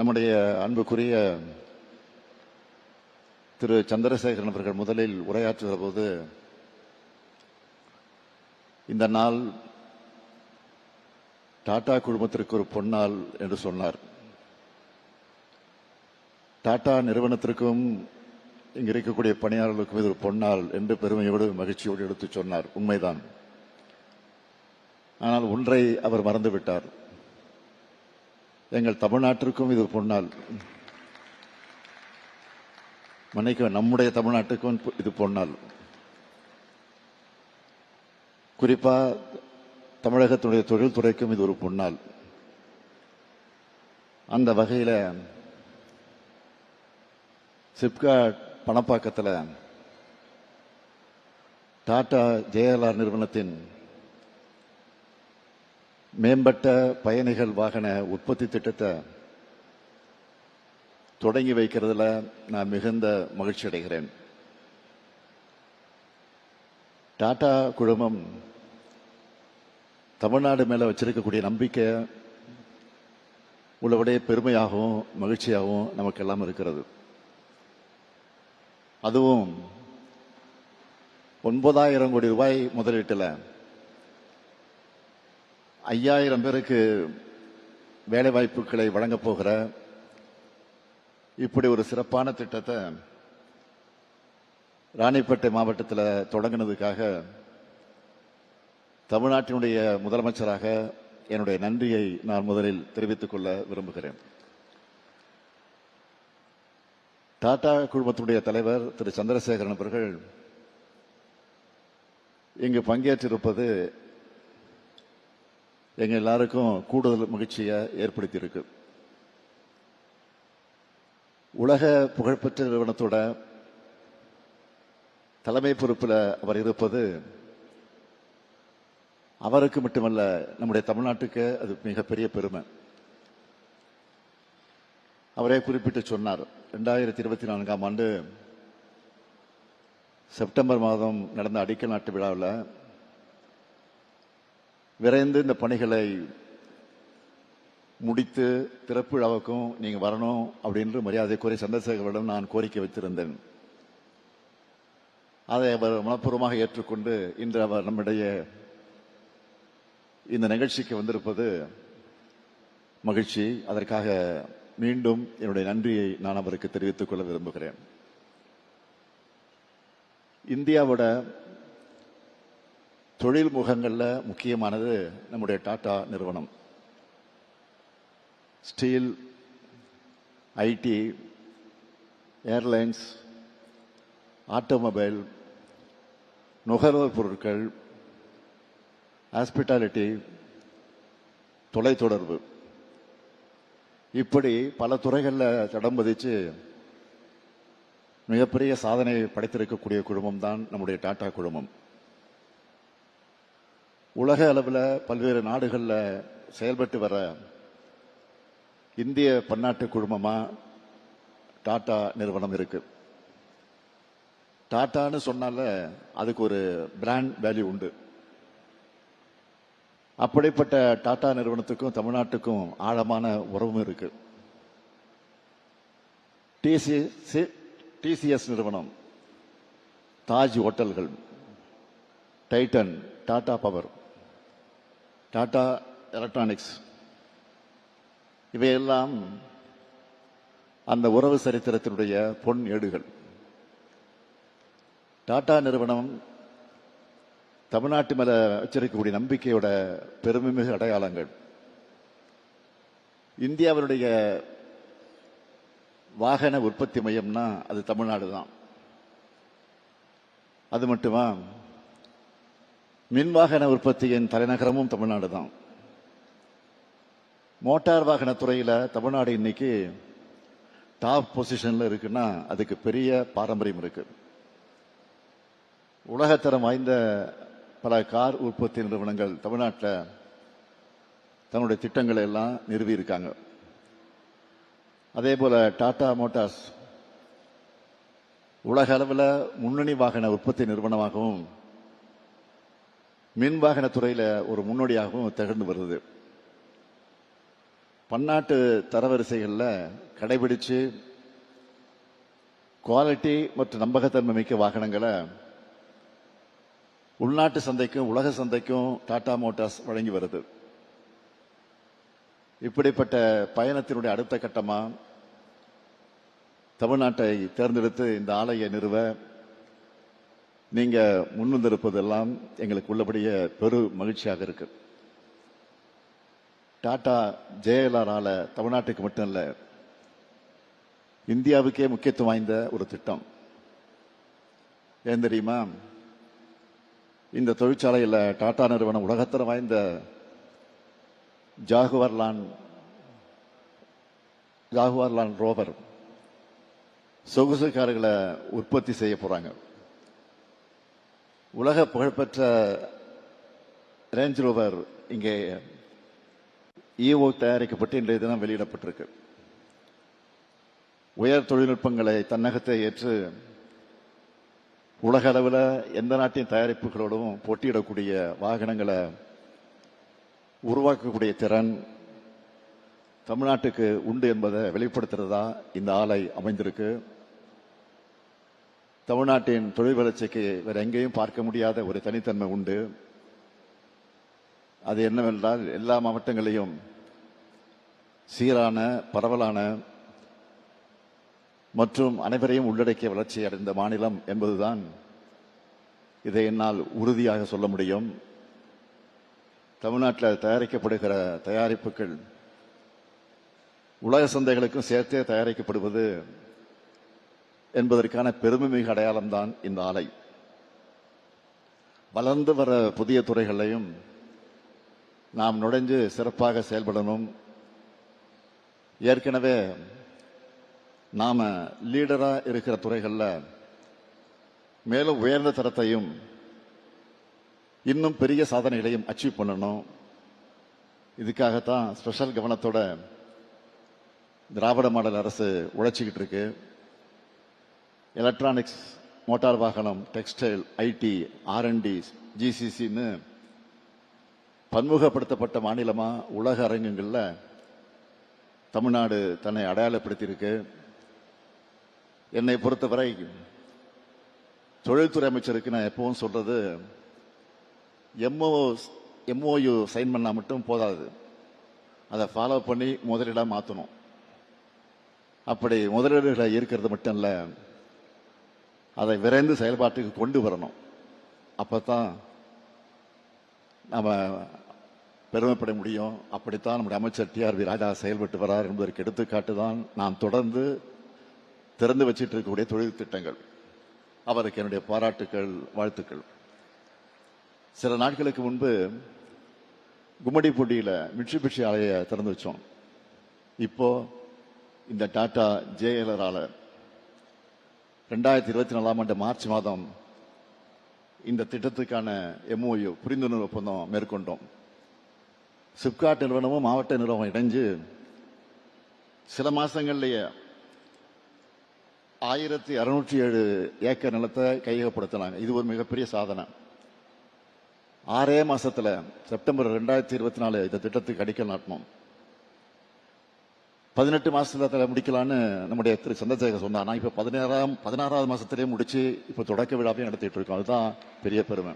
நம்முடைய அன்புக்குரிய திரு சந்திரசேகரன் அவர்கள் முதலில் உரையாற்றுகிற போது இந்த நாள் டாடா குழுமத்திற்கு ஒரு பொன்னாள் என்று சொன்னார். டாடா நிறுவனத்திற்கும் இங்கு இருக்கக்கூடிய பணியாளர்களுக்கும் இது ஒரு பொன்னாள் என்று பெருமையோடு மகிழ்ச்சியோடு எடுத்து சொன்னார். உண்மைதான். ஆனால் ஒன்றை அவர் மறந்துவிட்டார். எங்கள் தமிழ்நாட்டிற்கும் இது பொன்னாள். மன்னிக்க, நம்முடைய தமிழ்நாட்டுக்கும் இது பொன்னாள். குறிப்பா தமிழகத்துடைய தொழில்துறைக்கும் இது ஒரு பொன்னாள். அந்த வகையில் சிப்காட் பணப்பாக்கத்தில் டாடா JLR நிறுவனத்தின் மேம்பட்ட பயணிகள் வாகன உற்பத்தி திட்டத்தை தொடங்கி வைக்கிறதுல நான் மிகுந்த மகிழ்ச்சி அடைகிறேன். டாடா குழுமம் தமிழ்நாடு மேல வச்சிருக்கக்கூடிய நம்பிக்கை உள்ளபடியே பெருமையாகவும் மகிழ்ச்சியாகவும் நமக்கெல்லாம் இருக்கிறது. அதுவும் 9,000 கோடி ரூபாய் முதலீட்டில் 5,000 பேருக்கு வேலை வாய்ப்புகளை வழங்கப் போகிற இப்படி ஒரு சிறப்பான திட்டத்தை ராணிப்பேட்டை மாவட்டத்தில் தொடங்கினதுக்காக தமிழ்நாட்டினுடைய முதலமைச்சராக என்னுடைய நன்றியை நான் முதலில் தெரிவித்துக் கொள்ள விரும்புகிறேன். டாடா குழுமத்தினுடைய தலைவர் திரு சந்திரசேகரன் அவர்கள் இங்கு பங்கேற்றிருப்பது எங்க எல்லாருக்கும் கூடுதல் மகிழ்ச்சியை ஏற்படுத்தி இருக்கு. உலக புகழ்பெற்ற நிறுவனத்தோட தலைமை பொறுப்பில் அவர் இருப்பது அவருக்கு மட்டுமல்ல, நம்முடைய தமிழ்நாட்டுக்கு அது மிகப்பெரிய பெருமை. அவரே குறிப்பிட்டு சொன்னார், 2024ஆம் ஆண்டு செப்டம்பர் மாதம் நடந்த அடிக்கல் நாட்டு விழாவில் விரைந்து இந்த பணிகளை முடித்து திறப்பு விழாவுக்கும் நீங்க வரணும் அப்படின்னு மரியாதைக்குரிய சந்திரசேகரிடம் நான் கோரிக்கை வைத்திருந்தேன். அதை அவர் மனப்பூர்வமாக ஏற்றுக்கொண்டு இன்று அவர் நம்முடைய இந்த நிகழ்ச்சிக்கு வந்திருப்பது மகிழ்ச்சி. அதற்காக மீண்டும் என்னுடைய நன்றியை நான் அவருக்கு தெரிவித்துக் கொள்ள விரும்புகிறேன். இந்தியாவோட தொழில் முகங்கள்ல முக்கியமானது நம்முடைய டாடா நிறுவனம். ஸ்டீல், IT, ஏர்லைன்ஸ், ஆட்டோமொபைல், நுகர்வோர் பொருட்கள், ஹாஸ்பிட்டாலிட்டி, தொலைத்தொடர்பு, இப்படி பல துறைகளில் தடம் பதிச்சு மிகப்பெரிய சாதனை படைத்திருக்கக்கூடிய குழுமம் தான் நம்முடைய டாடா குழுமம். உலக அளவில் பல்வேறு நாடுகளில் செயல்பட்டு வர இந்திய பன்னாட்டு குழுமமா டாடா நிறுவனம் இருக்கு. டாட்டான்னு சொன்னால அதுக்கு ஒரு பிராண்ட் வேல்யூ உண்டு. அப்படிப்பட்ட டாடா நிறுவனத்துக்கும் தமிழ்நாட்டுக்கும் ஆழமான உறவும் இருக்கு. TCS நிறுவனம், தாஜ் ஹோட்டல்கள், Titan, Tata power, Tata electronics, இவையெல்லாம் அந்த உறவு சரித்திரத்தினுடைய பொன் ஏடுகள். டாடா நிறுவனம் தமிழ்நாட்டு மேல வச்சிருக்கக்கூடிய நம்பிக்கையோட பெருமைமிகு அடையாளங்கள். இந்தியாவினுடைய வாகன உற்பத்தி மையம்னா அது தமிழ்நாடு தான். அது மட்டுமா, மின் வாகன உற்பத்தியின் தலைநகரமும் தமிழ்நாடு தான். மோட்டார் வாகன துறையில தமிழ்நாடு இன்னைக்கு டாப் பொசிஷன்ல இருக்குன்னா அதுக்கு பெரிய பாரம்பரியம் இருக்கு. உலகத்தரம் வாய்ந்த பல கார் உற்பத்தி நிறுவனங்கள் தமிழ்நாட்டில் தன்னுடைய திட்டங்களை எல்லாம் நிறுவி இருக்காங்க. அதே போல டாடா மோட்டார்ஸ் உலக அளவில் முன்னணி வாகன உற்பத்தி நிறுவனமாகவும் மின் வாகன துறையில ஒரு முன்னோடியாகவும் திகழ்ந்து வருது. பன்னாட்டு தரவரிசைகளில் கடைபிடிச்சு குவாலிட்டி மற்றும் நம்பகத்தன்மை மிக்க வாகனங்களை உள்நாட்டு சந்தைக்கும் உலக சந்தைக்கும் டாடா மோட்டார்ஸ் வழங்கி வருது. இப்படிப்பட்ட பயணத்தினுடைய அடுத்த கட்டமா தமிழ்நாட்டை தேர்ந்தெடுத்து இந்த ஆலையை நிறுவ நீங்க முன்வந்திருப்பதெல்லாம் எங்களுக்கு உள்ளபடியே பெரு மகிழ்ச்சியாக இருக்கு. டாடா JLR ஆல தமிழ்நாட்டுக்கு மட்டும் இல்ல, இந்தியாவுக்கே முக்கியத்துவம் வாய்ந்த ஒரு திட்டம். ஏன் தெரியுமா? இந்த தொழிற்சாலையில் டாடா நிறுவனம் உலகத்தரம் வாய்ந்த ஜாகுவார் லாண்ட் ரோவர் சொகுசு கார்களை உற்பத்தி செய்ய போறாங்க. உலக புகழ்பெற்ற ரேஞ்ச் ரோவர் இங்கே ஈவோ தயாரிக்கப்பட்டு இன்றைய தினம் வெளியிடப்பட்டிருக்கு. உயர் தொழில்நுட்பங்களை தன்னகத்தை ஏற்று உலக அளவில் எந்த நாட்டின் தயாரிப்புகளோடும் போட்டியிடக்கூடிய வாகனங்களை உருவாக்கக்கூடிய திறன் தமிழ்நாட்டுக்கு உண்டு என்பதை வெளிப்படுத்துறதா இந்த ஆலை அமைந்திருக்கு. தமிழ்நாட்டின் தொழில் வளர்ச்சிக்கு வேற எங்கேயும் பார்க்க முடியாத ஒரு தனித்தன்மை உண்டு. அது என்னவென்றால் எல்லா மாவட்டங்களையும் சீரான, பரவலான மற்றும் அனைவரையும் உள்ளடக்கிய வளர்ச்சி அடைந்த மாநிலம் என்பதுதான் இதை என்னால் உறுதியாக சொல்ல முடியும். தமிழ்நாட்டில் தயாரிக்கப்படுகிற தயாரிப்புகள் உலக சந்தைகளுக்கும் சேர்த்தே தயாரிக்கப்படுவது என்பதற்கான பெருமைமிகு அடையாளம்தான் இந்த ஆலை. வளர்ந்து வர புதிய துறைகளையும் நாம் நுழைஞ்சு சிறப்பாக செயல்படணும். ஏற்கனவே நாம லீடரா இருக்கிற துறைகள்ல மேலும் உயர்ந்த தரத்தையும் இன்னும் பெரிய சாதனைகளையும் அச்சீவ் பண்ணணும். இதுக்காகத்தான் ஸ்பெஷல் கவனத்தோட திராவிட மாடல் அரசு உழைச்சிக்கிட்டு இருக்கு. எலக்ட்ரானிக்ஸ், மோட்டார் வாகனம், டெக்ஸ்டைல், IT, R&D, GCCன்னு பன்முகப்படுத்தப்பட்ட மாநிலமா உலக அரங்கங்கள்ல தமிழ்நாடு தன்னை அடையாளப்படுத்தியிருக்கு. என்னை பொறுத்தவரை தொழில்துறை அமைச்சருக்கு நான் எப்பவும் சொல்றது, MOU சைன் பண்ணா மட்டும் போதாது, அதை ஃபாலோ பண்ணி முதலீடா மாற்றணும். அப்படி முதலீடுகளை ஈர்க்கிறது மட்டும் இல்ல, அதை விரைந்து செயல்பாட்டுக்கு கொண்டு வரணும். அப்பதான் நம்ம பெருமைப்பட முடியும். அப்படித்தான் நம்முடைய அமைச்சர் TRV ராஜா செயல்பட்டு வரார் என்பதற்கு எடுத்துக்காட்டு தான் நாம் தொடர்ந்து திறந்து வச்சிட்டு இருக்கக்கூடிய தொழில் திட்டங்கள். அவருக்கு என்னுடைய பாராட்டுக்கள், வாழ்த்துக்கள். சில நாட்களுக்கு முன்பு கும்மிடிப்பூண்டியில மிட்சுபிஷி ஆலையை திறந்து வச்சோம். இப்போ இந்த டாடா JLR ஆல 2024 மார்ச் மாதம் இந்த திட்டத்துக்கான MOU புரிந்துணர்வு ஒப்பந்தம் மேற்கொண்டோம். சிப்காட் நிறுவனமும் மாவட்ட நிறுவனம் இணைஞ்சு சில மாசங்கள்லயே 1607 ஏக்கர் நிலத்தை கையகப்படுத்தினாங்க. இது ஒரு மிகப்பெரிய சாதனை. 6 மாசத்துல செப்டம்பர் 2024 இந்த திட்டத்துக்கு அடிக்கல் நாட்டணும். 18 மாசத்துல முடிக்கலான்னு நம்முடைய திரு சந்திரசேகர் சொன்னார். இப்ப 16வது மாசத்திலேயே முடிச்சு இப்ப தொடக்க விழாவையும் நடத்திட்டு இருக்கோம். அதுதான் பெரிய பெருமை.